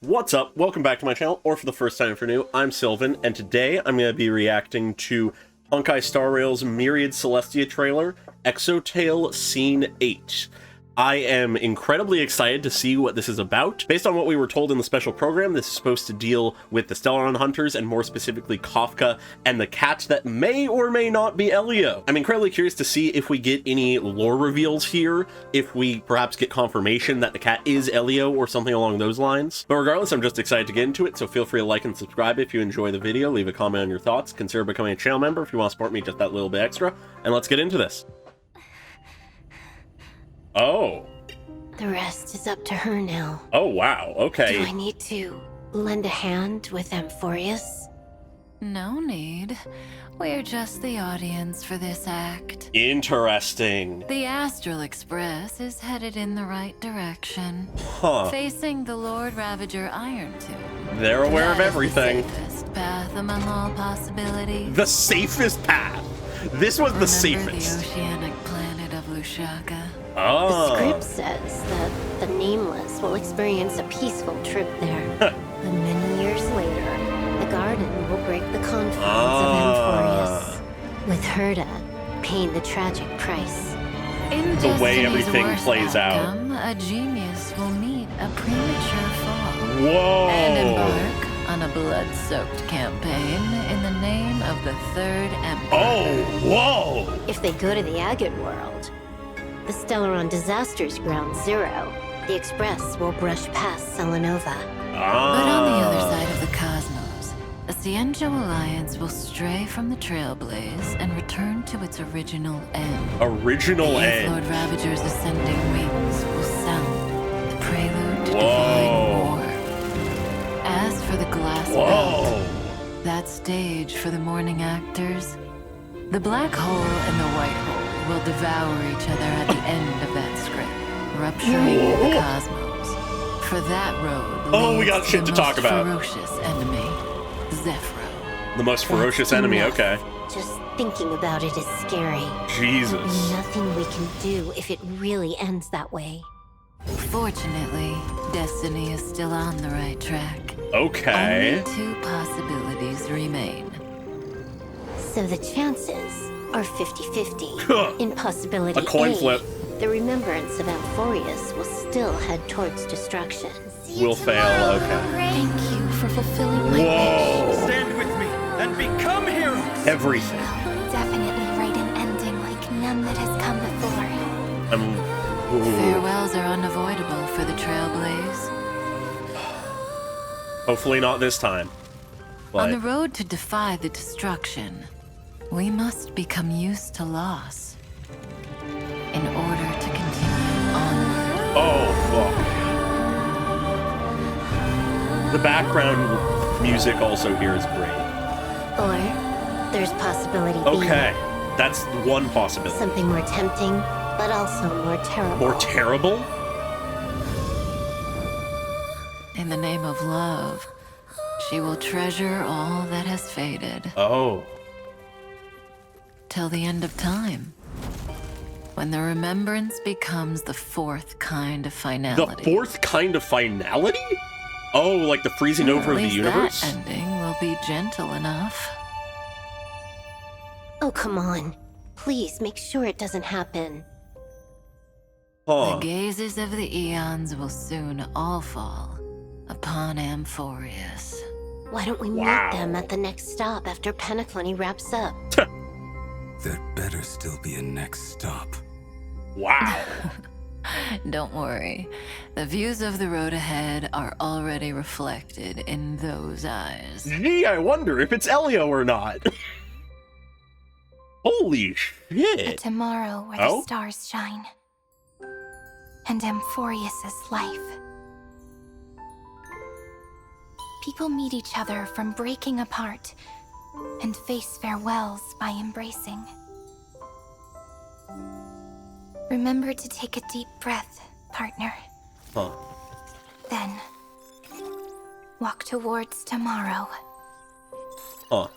What's up? Welcome back to my channel, or for the first time for new, I'm Sylvan, and today I'm going to be reacting to Honkai Star Rail's Myriad Celestia trailer, Exotale Scene 8. I am incredibly excited to see what this is about. Based on what we were told in the special program, this is supposed to deal with the Stellaron Hunters, and more specifically Kafka and the cat that may or may not be Elio. I'm incredibly curious to see if we get any lore reveals here, if we perhaps get confirmation that the cat is Elio or something along those lines. But regardless, I'm just excited to get into it, so feel free to like and subscribe if you enjoy the video, leave a comment on your thoughts, consider becoming a channel member if you want to support me just that little bit extra, and let's get into this. Oh. The rest is up to her now. Oh, wow. Okay. Do I need to lend a hand with Amphorius? No need. We're just the audience for this act. Interesting. The Astral Express is headed in the right direction. Huh. Facing the Lord Ravager Iron Tomb. They're aware of everything. The safest path among all possibilities. The safest path. This was the Remember safest. the oceanic planet of Lushaka. Oh. The script says that the Nameless will experience a peaceful trip there. And many years later, the Garden will break the confines of Amphorius, with Herta paying the tragic price. In The way Destiny's everything worst plays out. outcome, a genius will meet a premature fall. Whoa. And embark on a blood-soaked campaign in the name of the Third Emperor. Oh, whoa. If they go to the Agate world, the Stellaron Disasters Ground Zero, the Express will brush past Selenova. But on the other side of the cosmos, the Cienjo Alliance will stray from the Trailblaze and return to its original end. Original The Eighth end. Lord Ravager's ascending wings will sound the prelude to Whoa. divine war. As for the glass Whoa. belt, that stage for the morning actors, the black hole and the white hole will devour each other at the end of that script, rupturing the cosmos. For that road Oh, we got leads shit the to talk most about. ferocious enemy, Zephyro. The most ferocious That's enemy, enough. okay. Just thinking about it is scary. Jesus. Nothing we can do if it really ends that way. Fortunately, Destiny is still on the right track. Okay. Only two possibilities remain. So the chances are 50-50. Huh. In possibility A coin A, flip. the remembrance of Amphorius will still head towards destruction. Will fail, okay. Thank you for fulfilling my wish. Whoa. Stand with me and become heroes! Everything. Definitely write an ending like none that has come before. Ooh. Farewells are unavoidable for the Trailblaze. Hopefully not this time. On the But road to defy the destruction, we must become used to loss in order to continue onward. oh fuck. The background music also here is great. Or there's possibility B. Okay. That's one possibility. Something more tempting, but also more terrible. More terrible? In the name of love, she will treasure all that has faded Oh. till the end of time, when the remembrance becomes the fourth kind of The finality. fourth kind of finality? Oh, like the freezing over At of the least universe? that ending will be gentle enough. Oh, come on. Please make sure it doesn't happen. Huh. The gazes of the eons will soon all fall upon Amphorius. Why don't we Wow. meet them at the next stop after Penaclony wraps up? There better still be a next stop. Wow. Don't worry, the views of the road ahead are already reflected in those eyes. Gee, I wonder if it's Elio or not. Holy A shit. tomorrow where Oh? the stars shine. And Amphorius's life. People meet each other from breaking apart and face farewells by embracing. Remember to take a deep breath, partner. Huh. Then, walk towards tomorrow. Huh.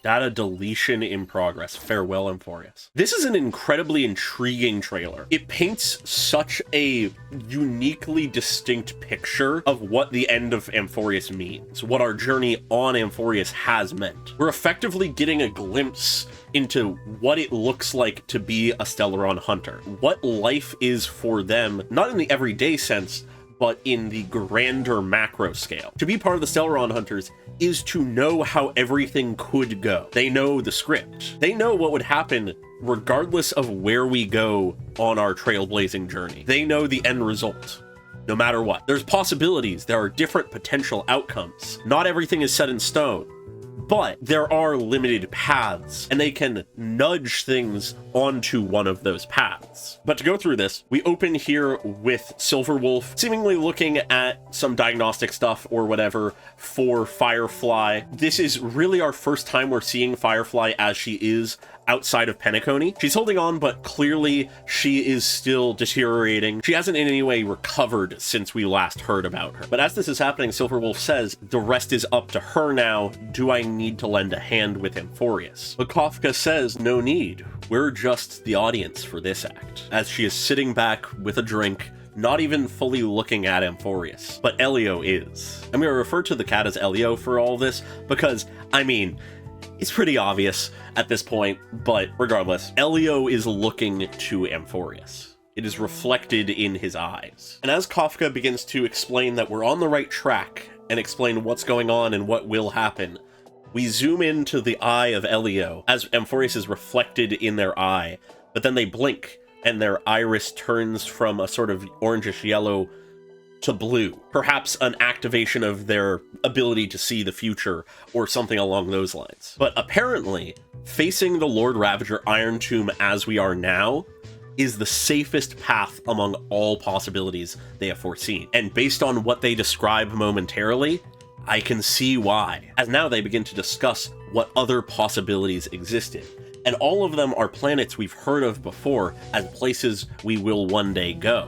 Data deletion in progress. Farewell, Amphorius. This is an incredibly intriguing trailer. It paints such a uniquely distinct picture of what the end of Amphorius means, what our journey on Amphorius has meant. We're effectively getting a glimpse into what it looks like to be a Stellaron hunter, what life is for them, not in the everyday sense, but in the grander macro scale. To be part of the Stellaron hunters is to know how everything could go. They know the script. They know what would happen regardless of where we go on our trailblazing journey. They know the end result, no matter what. There's possibilities. There are different potential outcomes. Not everything is set in stone, but there are limited paths, and they can nudge things onto one of those paths. But to go through this, we open here with Silverwolf seemingly looking at some diagnostic stuff or whatever for Firefly. This is really our first time we're seeing Firefly as she is outside of Penacony. She's holding on, but clearly she is still deteriorating. She hasn't in any way recovered since we last heard about her. But as this is happening, Silverwolf says, the rest is up to her now. Do I need to lend a hand with Amphorius? But Kafka says, no need. We're just the audience for this act. As she is sitting back with a drink, not even fully looking at Amphorius. But Elio is. I'm going to refer to the cat as Elio for all this because, I mean, it's pretty obvious at this point, but regardless, Elio is looking to Amphorius. It is reflected in his eyes. And as Kafka begins to explain that we're on the right track and explain what's going on and what will happen, we zoom into the eye of Elio as Amphorius is reflected in their eye, but then they blink and their iris turns from a sort of orangish yellow to blue. Perhaps an activation of their ability to see the future or something along those lines. But apparently, facing the Lord Ravager Iron Tomb as we are now is the safest path among all possibilities they have foreseen. And based on what they describe momentarily, I can see why, as now they begin to discuss what other possibilities existed. And all of them are planets we've heard of before as places we will one day go,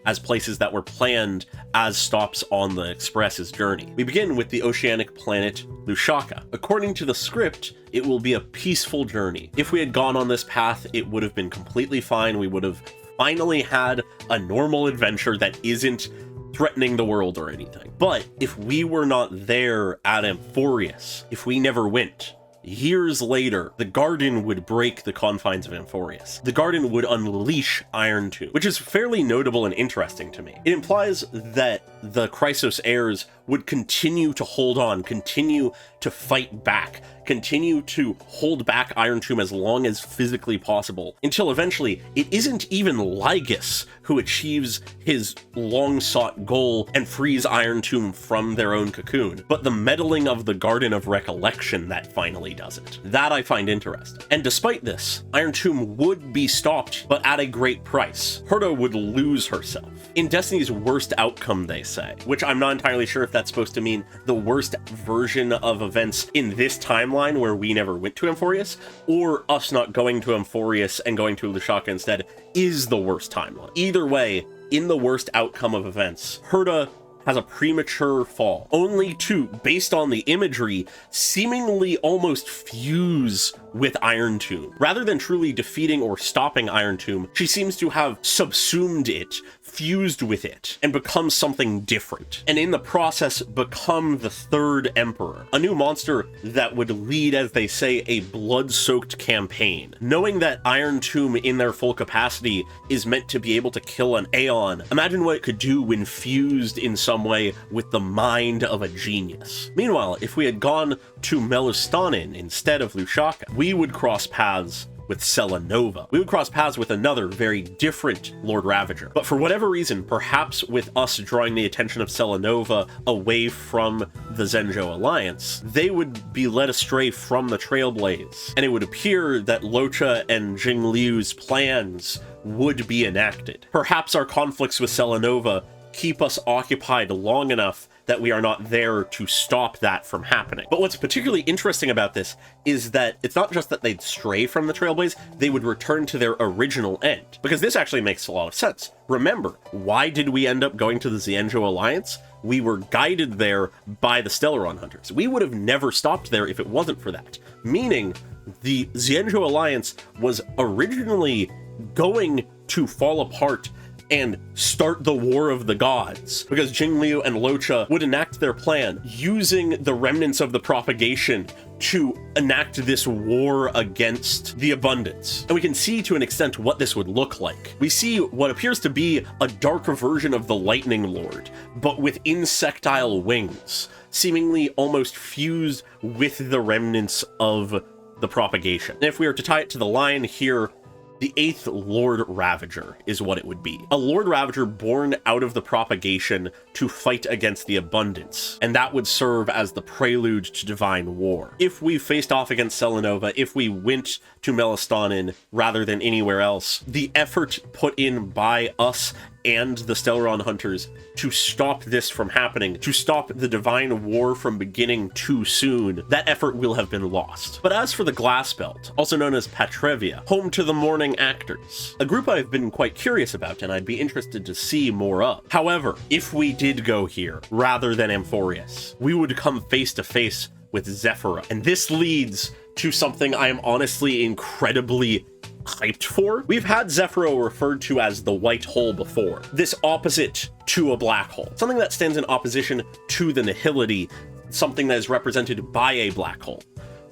as places that were planned as stops on the Express's journey. We begin with the oceanic planet Lushaka. According to the script, it will be a peaceful journey. If we had gone on this path, it would have been completely fine. We would have finally had a normal adventure that isn't threatening the world or anything. But if we were not there at Amphorius, if we never went, years later, the Garden would break the confines of Amphorius. The Garden would unleash Iron Tomb, which is fairly notable and interesting to me. It implies that the Chrysos heirs would continue to hold on, continue to fight back, continue to hold back Iron Tomb as long as physically possible, until eventually it isn't even Lygus who achieves his long-sought goal and frees Iron Tomb from their own cocoon, but the meddling of the Garden of Recollection that finally does it. That I find interesting. And despite this, Iron Tomb would be stopped, but at a great price. Herta would lose herself. In Destiny's worst outcome, they say, which I'm not entirely sure if that's supposed to mean the worst version of events in this timeline where we never went to Amphorius, or us not going to Amphorius and going to Lushaka instead is the worst timeline. Either way, in the worst outcome of events, Herta has a premature fall, only to, based on the imagery, seemingly almost fuse with Iron Tomb. Rather than truly defeating or stopping Iron Tomb, she seems to have subsumed it, fused with it, and become something different. And in the process, become the Third Emperor, a new monster that would lead, as they say, a blood-soaked campaign. Knowing that Iron Tomb in their full capacity is meant to be able to kill an Aeon, imagine what it could do when fused in some way with the mind of a genius. Meanwhile, if we had gone to Melustanin instead of Lushaka, we would cross paths with Selenova. We would cross paths with another very different Lord Ravager. But for whatever reason, perhaps with us drawing the attention of Selenova away from the Zenjo Alliance, they would be led astray from the Trailblaze. And it would appear that Locha and Jingliu's plans would be enacted. Perhaps our conflicts with Selenova keep us occupied long enough that we are not there to stop that from happening. But what's particularly interesting about this is that it's not just that they'd stray from the Trailblaze, they would return to their original end. Because this actually makes a lot of sense. Remember, why did we end up going to the Zenjo Alliance? we were guided there by the Stellaron Hunters. We would have never stopped there if it wasn't for that. Meaning, the Xianzhou Alliance was originally going to fall apart and start the War of the Gods, because Jingliu and Locha would enact their plan using the remnants of the propagation to enact this war against the Abundance. And we can see to an extent what this would look like. We see what appears to be a darker version of the Lightning Lord, but with insectile wings, seemingly almost fused with the remnants of the propagation. And if we were to tie it to the line here, the 8th Lord Ravager is what it would be. A Lord Ravager born out of the propagation to fight against the Abundance, and that would serve as the prelude to Divine War. If we faced off against Selenova, if we went to Melastonin rather than anywhere else, the effort put in by us and the Stellaron Hunters to stop this from happening, to stop the Divine War from beginning too soon, that effort will have been lost. But as for the Glass Belt, also known as Patrevia, home to the Morning Actors, a group I've been quite curious about and I'd be interested to see more of. However, if we did go here rather than Amphorius, we would come face to face with Zephyra. And this leads to something I am honestly incredibly hyped for. We've had Zephyro referred to as the white hole before. This opposite to a black hole. Something that stands in opposition to the nihility, something that is represented by a black hole.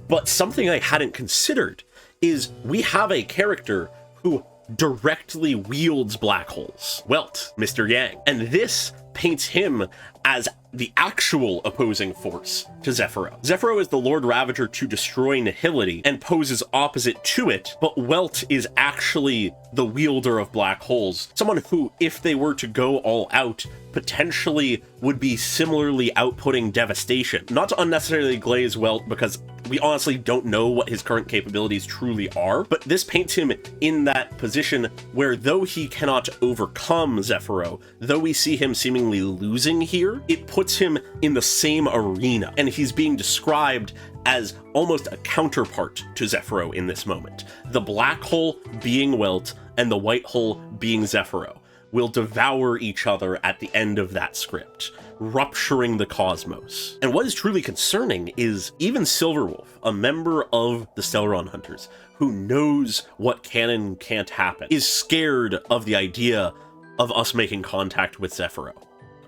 But something I hadn't considered is we have a character who directly wields black holes. Welt, Mr. Yang. And this paints him as the actual opposing force to Zephyro. Zephyro is the Lord Ravager to destroy nihility and poses opposite to it, but Welt is actually the wielder of black holes. Someone who, if they were to go all out, potentially would be similarly outputting devastation. Not to unnecessarily glaze Welt, because we honestly don't know what his current capabilities truly are, but this paints him in that position where though he cannot overcome Zephyro, though we see him seemingly losing here, it puts him in the same arena, and he's being described as almost a counterpart to Zephyro in this moment. The black hole being Welt, and the white hole being Zephyro will devour each other at the end of that script, rupturing the cosmos. And what is truly concerning is even Silverwolf, a member of the Stellaron Hunters, who knows what can and can't happen, is scared of the idea of us making contact with Zephyro,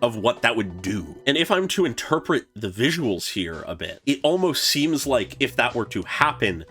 of what that would do. And if I'm to interpret the visuals here a bit, it almost seems like if that were to happen,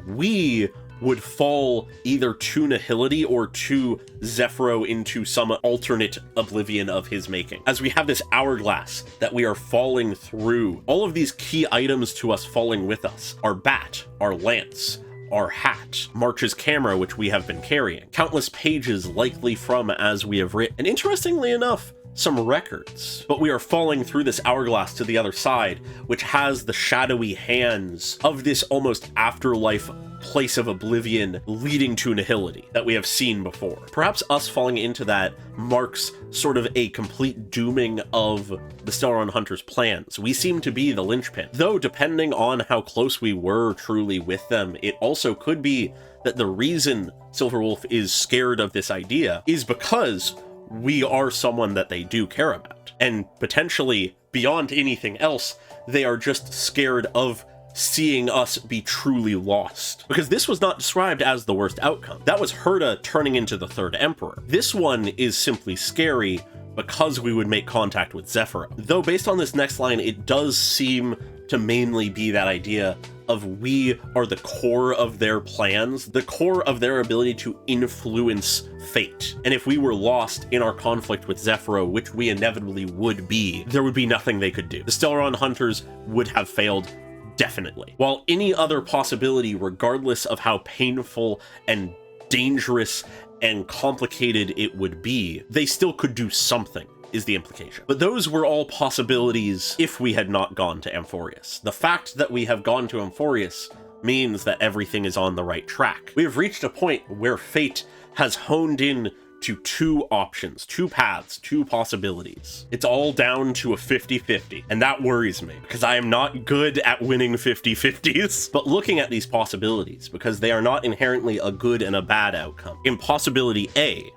we would fall either to nihility or to Zephyro into some alternate oblivion of his making. As we have this hourglass that we are falling through, all of these key items to us falling with us, our bat, our lance, our hat, March's camera, which we have been carrying, countless pages likely from As We Have Writ, and interestingly enough, some records. But we are falling through this hourglass to the other side, which has the shadowy hands of this almost afterlife place of oblivion leading to nihility that we have seen before. Perhaps us falling into that marks sort of a complete dooming of the Stellaron Hunters' plans. We seem to be the linchpin. Though, depending on how close we were truly with them, it also could be that the reason Silverwolf is scared of this idea is because we are someone that they do care about. And potentially, beyond anything else, they are just scared of seeing us be truly lost. Because this was not described as the worst outcome. That was Herta turning into the Third Emperor. This one is simply scary because we would make contact with Zephyro. Though based on this next line, it does seem to mainly be that idea of we are the core of their plans, the core of their ability to influence fate. And if we were lost in our conflict with Zephyro, which we inevitably would be, there would be nothing they could do. The Stellaron Hunters would have failed, definitely. While any other possibility, regardless of how painful and dangerous and complicated it would be, they still could do something, is the implication. But those were all possibilities if we had not gone to Amphorius. The fact that we have gone to Amphorius means that everything is on the right track. We have reached a point where fate has honed in to two options, two paths, two possibilities. It's all down to a 50-50, and that worries me, because I am not good at winning 50-50s. But looking at these possibilities, because they are not inherently a good and a bad outcome. In possibility A,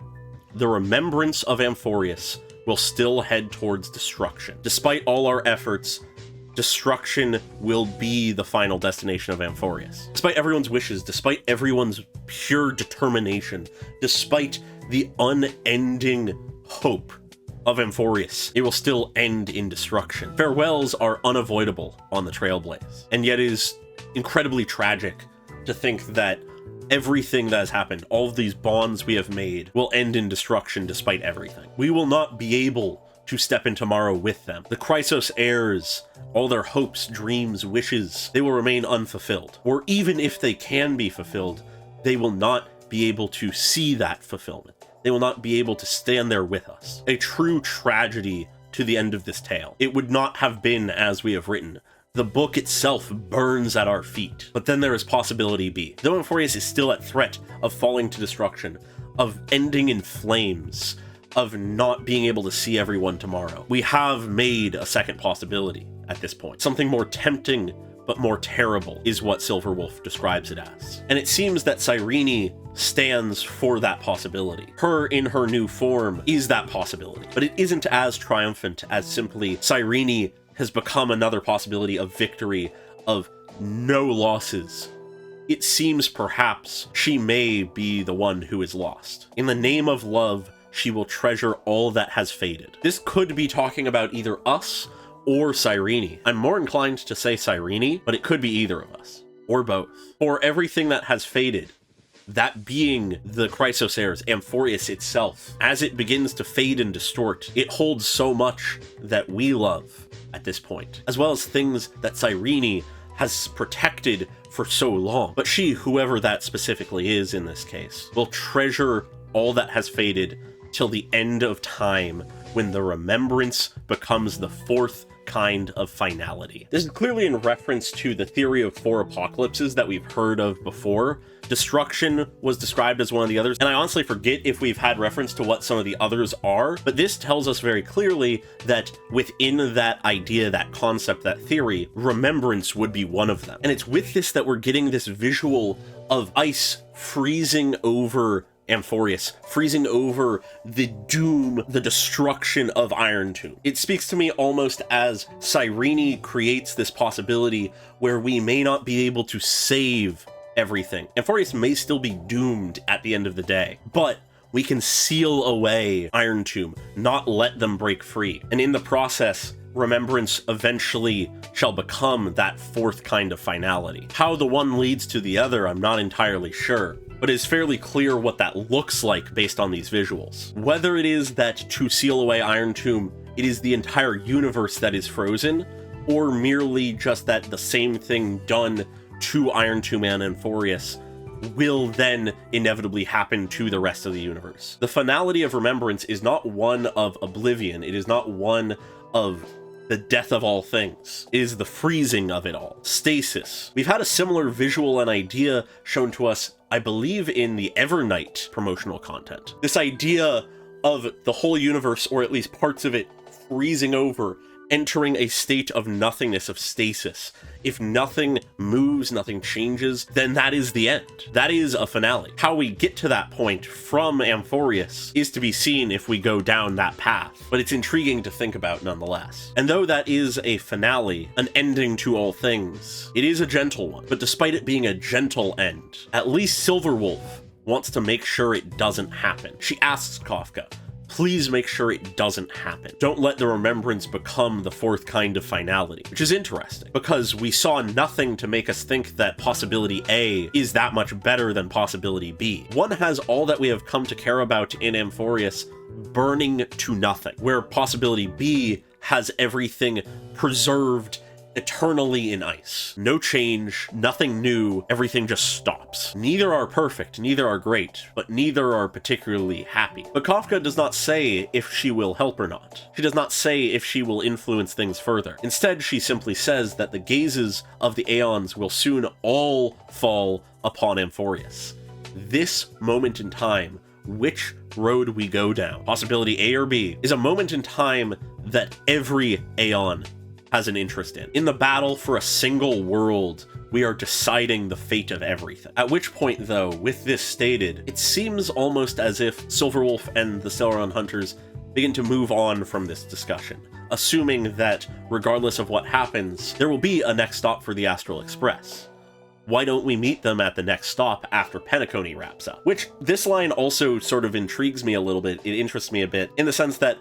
the remembrance of Amphorius will still head towards destruction. Despite all our efforts, destruction will be the final destination of Amphorius. Despite everyone's wishes, despite everyone's pure determination, despite the unending hope of Amphorius, it will still end in destruction. Farewells are unavoidable on the Trailblaze, and yet it is incredibly tragic to think that everything that has happened, all of these bonds we have made, will end in destruction despite everything. We will not be able to step in tomorrow with them. The Chrysos heirs, all their hopes, dreams, wishes, they will remain unfulfilled. Or even if they can be fulfilled, they will not be able to see that fulfillment. They will not be able to stand there with us. A true tragedy to the end of this tale. It would not have been as we have written. The book itself burns at our feet. But then there is possibility B. Though Amphorius is still at threat of falling to destruction, of ending in flames, of not being able to see everyone tomorrow, we have made a second possibility at this point. Something more tempting but more terrible is what Silverwolf describes it as. And it seems that Cyrene stands for that possibility. Her in her new form is that possibility, but it isn't as triumphant as simply Cyrene has become another possibility of victory, of no losses. It seems perhaps she may be the one who is lost. In the name of love, she will treasure all that has faded. This could be talking about either us or Cyrene. I'm more inclined to say Cyrene, but it could be either of us, or both. For everything that has faded, that being the Chrysos heirs, Amphorius itself, as it begins to fade and distort, it holds so much that we love at this point, as well as things that Cyrene has protected for so long. But she, whoever that specifically is in this case, will treasure all that has faded till the end of time, when the remembrance becomes the fourth kind of finality. This is clearly in reference to the theory of 4 apocalypses that we've heard of before. Destruction was described as one of the others, and I honestly forget if we've had reference to what some of the others are, but this tells us very clearly that within that idea, that concept, that theory, remembrance would be one of them. And it's with this that we're getting this visual of ice freezing over Amphorius, freezing over the doom, the destruction of Iron Tomb. It speaks to me almost as Cyrene creates this possibility where we may not be able to save everything. Amphorius may still be doomed at the end of the day, but we can seal away Iron Tomb, not let them break free. And in the process, remembrance eventually shall become that fourth kind of finality. How the one leads to the other, I'm not entirely sure, but it's fairly clear what that looks like based on these visuals. Whether it is that to seal away Iron Tomb, it is the entire universe that is frozen, or merely just that the same thing done to Iron Tomb and Amphorius will then inevitably happen to the rest of the universe. The finality of remembrance is not one of oblivion, it is not one of the death of all things. It is the freezing of it all. Stasis. We've had a similar visual and idea shown to us, I believe, in the Evernight promotional content. This idea of the whole universe, or at least parts of it, freezing over, entering a state of nothingness, of stasis. If nothing moves, nothing changes, then that is the end. That is a finale. How we get to that point from Amphorius is to be seen if we go down that path, but it's intriguing to think about nonetheless. And though that is a finale, an ending to all things, it is a gentle one. But despite it being a gentle end, at least Silverwolf wants to make sure it doesn't happen. She asks Kafka, please make sure it doesn't happen. Don't let the remembrance become the fourth kind of finality, which is interesting because we saw nothing to make us think that possibility A is that much better than possibility B. One has all that we have come to care about in Amphorius burning to nothing, where possibility B has everything preserved eternally in ice. No change, nothing new, everything just stops. Neither are perfect, neither are great, but neither are particularly happy. But Kafka does not say if she will help or not. She does not say if she will influence things further. Instead, she simply says that the gazes of the Aeons will soon all fall upon Amphorius. This moment in time, which road we go down, possibility A or B, is a moment in time that every Aeon has an interest in. In the battle for a single world, we are deciding the fate of everything. At which point, though, with this stated, it seems almost as if Silverwolf and the Stellaron Hunters begin to move on from this discussion, assuming that regardless of what happens, there will be a next stop for the Astral Express. Why don't we meet them at the next stop after Penacony wraps up? Which, this line also sort of intrigues me a little bit, it interests me a bit, in the sense that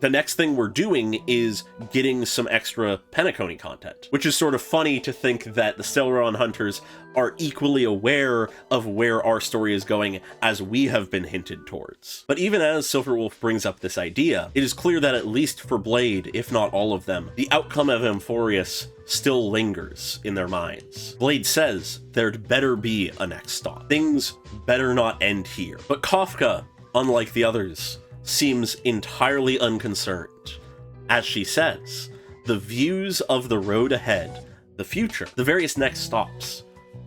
the next thing we're doing is getting some extra Penacony content, which is sort of funny to think that the Stellaron Hunters are equally aware of where our story is going as we have been hinted towards. But even as Silverwolf brings up this idea, it is clear that at least for Blade, if not all of them, the outcome of Amphorius still lingers in their minds. Blade says there'd better be a next stop. Things better not end here. But Kafka, unlike the others, seems entirely unconcerned. As she says, the views of the road ahead, the future, the various next stops,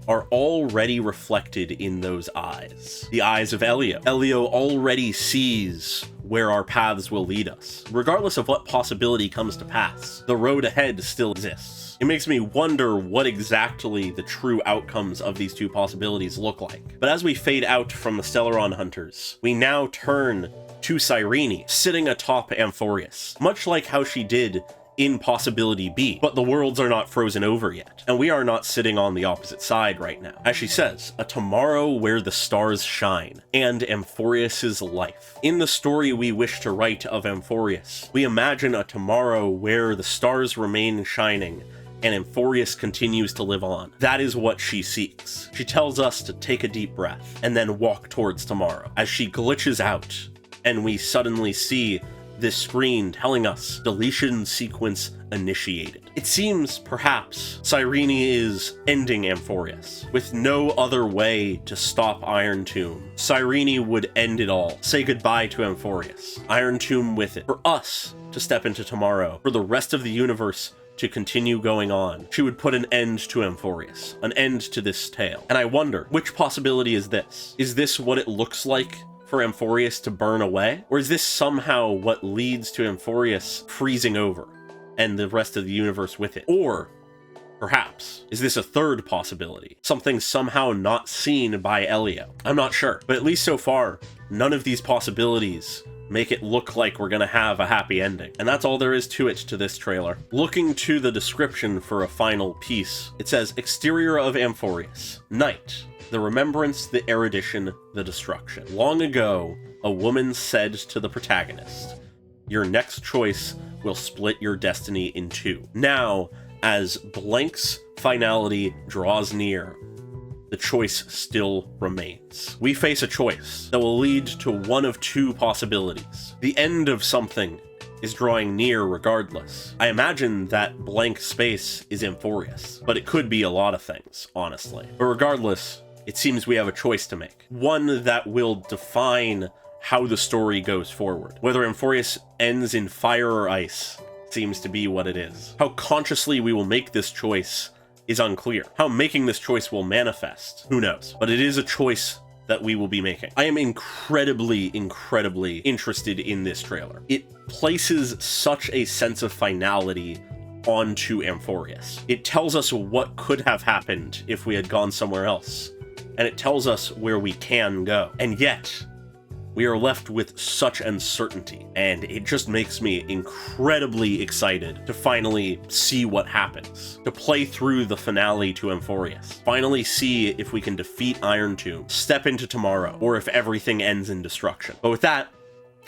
are already reflected in those eyes. The eyes of Elio. Elio already sees where our paths will lead us. Regardless of what possibility comes to pass, the road ahead still exists. It makes me wonder what exactly the true outcomes of these two possibilities look like. But as we fade out from the Stellaron Hunters, we now turn to Cyrene, sitting atop Amphorius, much like how she did in Possibility B, but the worlds are not frozen over yet, and we are not sitting on the opposite side right now. As she says, a tomorrow where the stars shine, and Amphorius's life. In the story we wish to write of Amphorius, we imagine a tomorrow where the stars remain shining, and Amphorius continues to live on. That is what she seeks. She tells us to take a deep breath, and then walk towards tomorrow. As she glitches out, and we suddenly see this screen telling us deletion sequence initiated. It seems, perhaps, Cyrene is ending Amphorius. With no other way to stop Iron Tomb, Cyrene would end it all, say goodbye to Amphorius, Iron Tomb with it, for us to step into tomorrow, for the rest of the universe to continue going on. She would put an end to Amphorius, an end to this tale. And I wonder, which possibility is this? Is this what it looks like for Amphorius to burn away? Or is this somehow what leads to Amphorius freezing over and the rest of the universe with it? Or perhaps, is this a third possibility? Something somehow not seen by Elio? I'm not sure, but at least so far, none of these possibilities make it look like we're gonna have a happy ending. And that's all there is to it to this trailer. Looking to the description for a final piece, it says, exterior of Amphorius, night. The remembrance, the erudition, the destruction. Long ago, a woman said to the protagonist, your next choice will split your destiny in two. Now, as Blank's finality draws near, the choice still remains. We face a choice that will lead to one of two possibilities. The end of something is drawing near regardless. I imagine that blank space is Amphorius, but it could be a lot of things, honestly. But regardless, it seems we have a choice to make. One that will define how the story goes forward. Whether Amphorius ends in fire or ice seems to be what it is. How consciously we will make this choice is unclear. How making this choice will manifest, who knows? But it is a choice that we will be making. I am incredibly interested in this trailer. It places such a sense of finality onto Amphorius. It tells us what could have happened if we had gone somewhere else. And it tells us where we can go. And yet, we are left with such uncertainty, and it just makes me incredibly excited to finally see what happens, to play through the finale to Amphorius, finally see if we can defeat Iron Tomb, step into tomorrow, or if everything ends in destruction. But with that,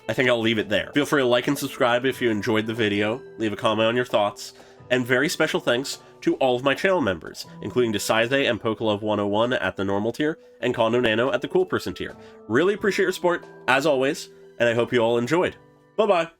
I think I'll leave it there. Feel free to like and subscribe if you enjoyed the video, leave a comment on your thoughts, and very special thanks to all of my channel members, including Desaize and Pokelove101 at the normal tier, and Kondo Nano at the cool person tier. Really appreciate your support, as always, and I hope you all enjoyed. Bye-bye!